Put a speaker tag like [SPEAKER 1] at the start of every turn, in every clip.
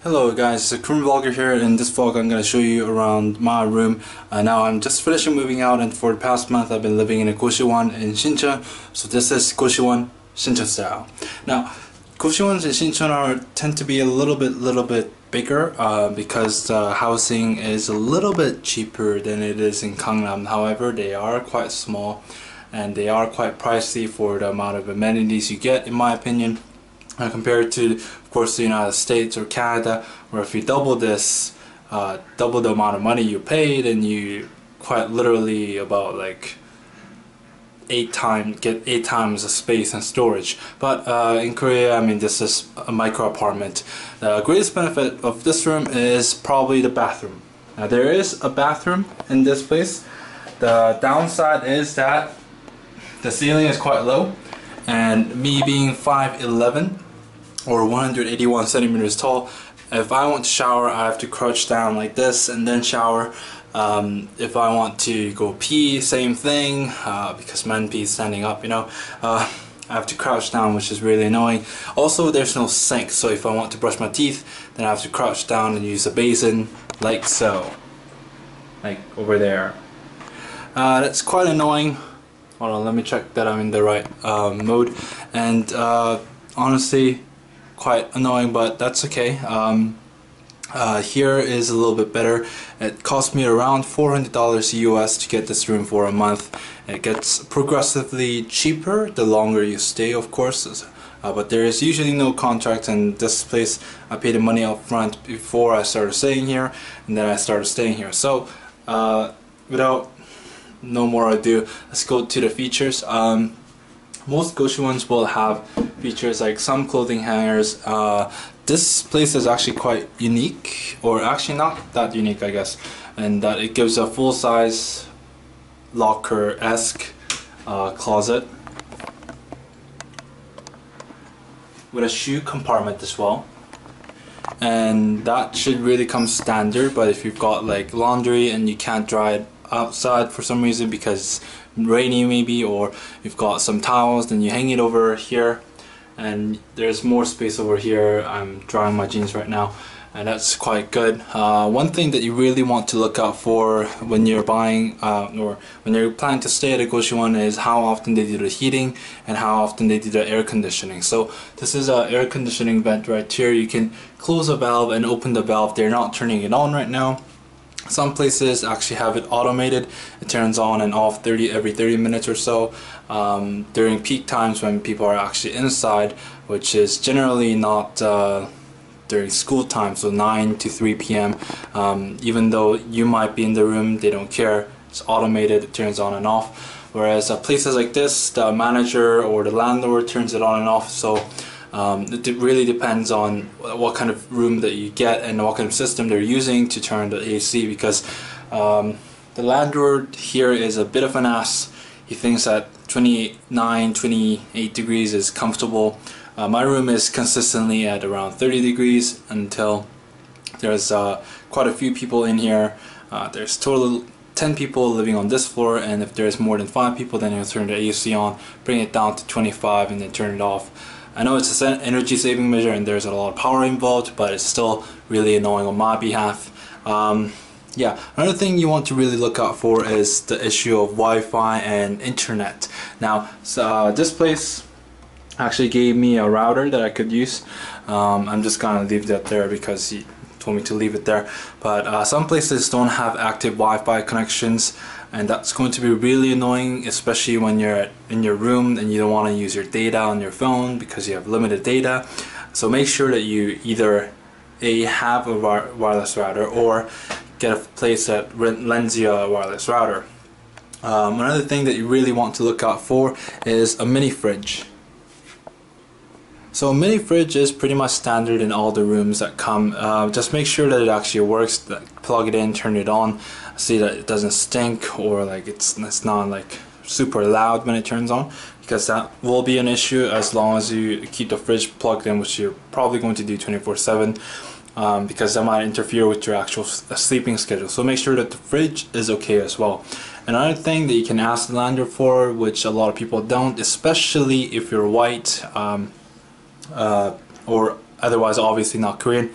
[SPEAKER 1] Hello guys, it's akoreanvlogger here. In this vlog I'm going to show you around my room. Now I'm just finishing moving out, and for the past month I've been living in a Goshiwon in Sinchon. So this is Goshiwon Sinchon style. Now Goshiwons in Sinchon tend to be a little bit bigger because the housing is a little bit cheaper than it is in Gangnam. However, they are quite small and they are quite pricey for the amount of amenities you get, in my opinion. Compared to, of course, the United States or Canada, where if you double this, double the amount of money you pay, then you quite literally about like get 8 times the space and storage. But in Korea, I mean, this is a micro apartment. The greatest benefit of this room is probably the bathroom. Now there is a bathroom in this place. The downside is that the ceiling is quite low, and me being 5'11" or 181 centimeters tall, if I want to shower I have to crouch down like this and then shower. If I want to go pee, same thing, because men pee standing up, you know. I have to crouch down, which is really annoying. Also, there's no sink, so if I want to brush my teeth, then I have to crouch down and use a basin like so, like over there. That's quite annoying. Hold on, let me check that I'm in the right mode. And honestly, quite annoying, but that's okay. Here is a little bit better. It cost me around $400 US to get this room for a month. It gets progressively cheaper the longer you stay, of course, but there is usually no contract. And this place, I paid the money up front before I started staying here, and then I started staying here. So without no more ado, let's go to the features. Most Goshiwons will have features like some clothing hangers. This place is actually quite unique, or actually not that unique, I guess, and that it gives a full-size locker-esque closet with a shoe compartment as well. And that should really come standard, but if you've got like laundry and you can't dry it outside for some reason because it's rainy maybe, or you've got some towels, then you hang it over here, and there's more space over here. I'm drying my jeans right now, and that's quite good. One thing that you really want to look out for when you're buying or when you're planning to stay at a Goshiwon is how often they do the heating and how often they do the air conditioning. So this is an air conditioning vent right here. You can close a valve and open the valve. They're not turning it on right now. Some places actually have it automated. It turns on and off every 30 minutes or so during peak times when people are actually inside, which is generally not during school time, so 9 to 3 p.m. Even though you might be in the room, they don't care. It's automated, it turns on and off. Whereas places like this, the manager or the landlord turns it on and off. So it really depends on what kind of room that you get and what kind of system they're using to turn the AC, because the landlord here is a bit of an ass. He thinks that 28 degrees is comfortable. My room is consistently at around 30 degrees until there's quite a few people in here. There's total 10 people living on this floor, and if there's more than 5 people, then you'll turn the AC on, bring it down to 25 and then turn it off. I know it's an energy saving measure and there's a lot of power involved, but it's still really annoying on my behalf. Yeah, another thing you want to really look out for is the issue of Wi-Fi and internet. Now, this place actually gave me a router that I could use. I'm just gonna leave that there because he told me to leave it there. But some places don't have active Wi-Fi connections, and that's going to be really annoying, especially when you're in your room and you don't want to use your data on your phone because you have limited data. So make sure that you either have a wireless router or get a place that lends you a wireless router. Another thing that you really want to look out for is a mini fridge. So a mini fridge is pretty much standard in all the rooms that come. Just make sure that it actually works. Plug it in, turn it on, see that it doesn't stink, or like it's not like super loud when it turns on, because that will be an issue as long as you keep the fridge plugged in, which you're probably going to do 24/7, because that might interfere with your actual sleeping schedule. So make sure that the fridge is okay as well. Another thing that you can ask the landlord for, which a lot of people don't, especially if you're white, or otherwise obviously not Korean,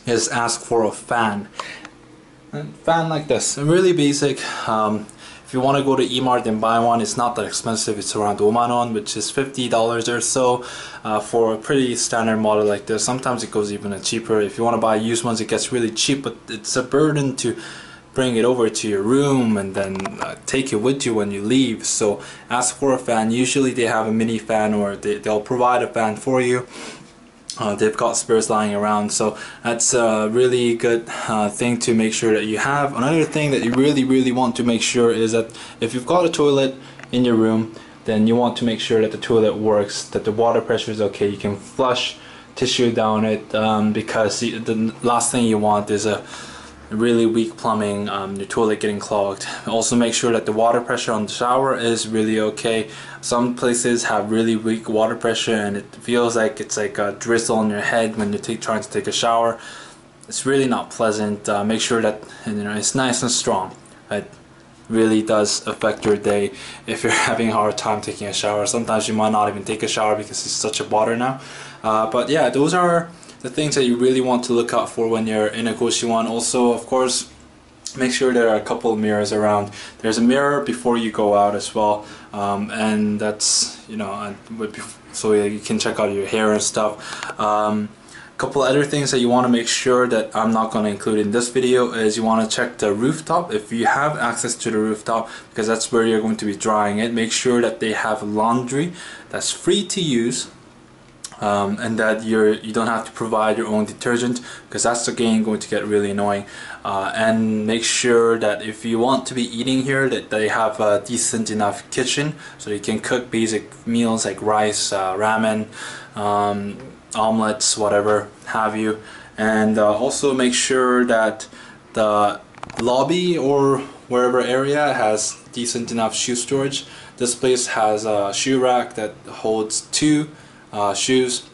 [SPEAKER 1] is ask for a fan. A fan like this, really basic. If you want to go to Emart and buy one, it's not that expensive. It's around 5만 원, which is $50 or so for a pretty standard model like this. Sometimes it goes even cheaper. If you want to buy used ones, it gets really cheap, but it's a burden to bring it over to your room and then take it with you when you leave. So ask for a fan. Usually they have a mini fan, or they'll provide a fan for you. They've got spares lying around, so that's a really good thing to make sure that you have. Another thing that you really want to make sure is that if you've got a toilet in your room, then you want to make sure that the toilet works, that the water pressure is okay. You can flush tissue down it, because the last thing you want is a really weak plumbing, your toilet getting clogged. Also make sure that the water pressure on the shower is really okay. Some places have really weak water pressure and it feels like it's like a drizzle on your head when you're trying to take a shower. It's really not pleasant. Make sure that it's nice and strong. It really does affect your day if you're having a hard time taking a shower. Sometimes you might not even take a shower because it's such a bother now. But yeah, those are the things that you really want to look out for when you're in a Goshiwon. Also, of course, make sure there are a couple of mirrors around. There's a mirror before you go out as well, and that's so you can check out your hair and stuff. Couple other things that you want to make sure that I'm not going to include in this video is you want to check the rooftop if you have access to the rooftop, because that's where you're going to be drying it. Make sure that they have laundry that's free to use. And that you don't have to provide your own detergent, because that's again going to get really annoying. And make sure that if you want to be eating here, that they have a decent enough kitchen so you can cook basic meals like rice, ramen, omelets, whatever have you. And also make sure that the lobby or wherever area has decent enough shoe storage. This place has a shoe rack that holds 2 shoes,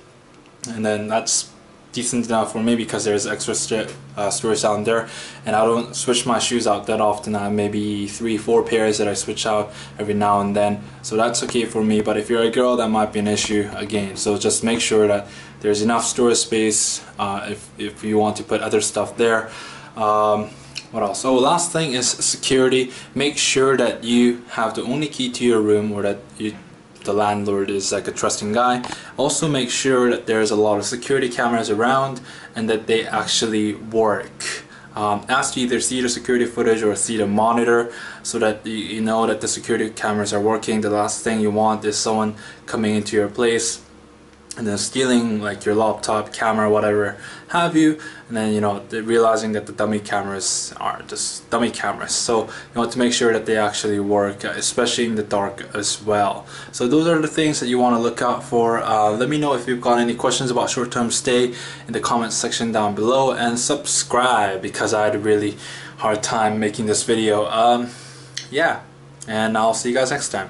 [SPEAKER 1] and then that's decent enough for me because there's extra storage down there, and I don't switch my shoes out that often. I have maybe 3-4 pairs that I switch out every now and then, so that's okay for me. But if you're a girl, that might be an issue again, so just make sure that there's enough storage space if you want to put other stuff there. What else? So last thing is security. Make sure that you have the only key to your room, or that the landlord is like a trusting guy. Also make sure that there's a lot of security cameras around and that they actually work. Ask to either see the security footage or see the monitor so that you know that the security cameras are working. The last thing you want is someone coming into your place and then stealing like your laptop, camera, whatever have you, and then realizing that the dummy cameras are just dummy cameras. So you want to make sure that they actually work, especially in the dark as well. So those are the things that you want to look out for. Let me know if you've got any questions about short-term stay in the comments section down below, and subscribe because I had a really hard time making this video. Yeah, and I'll see you guys next time.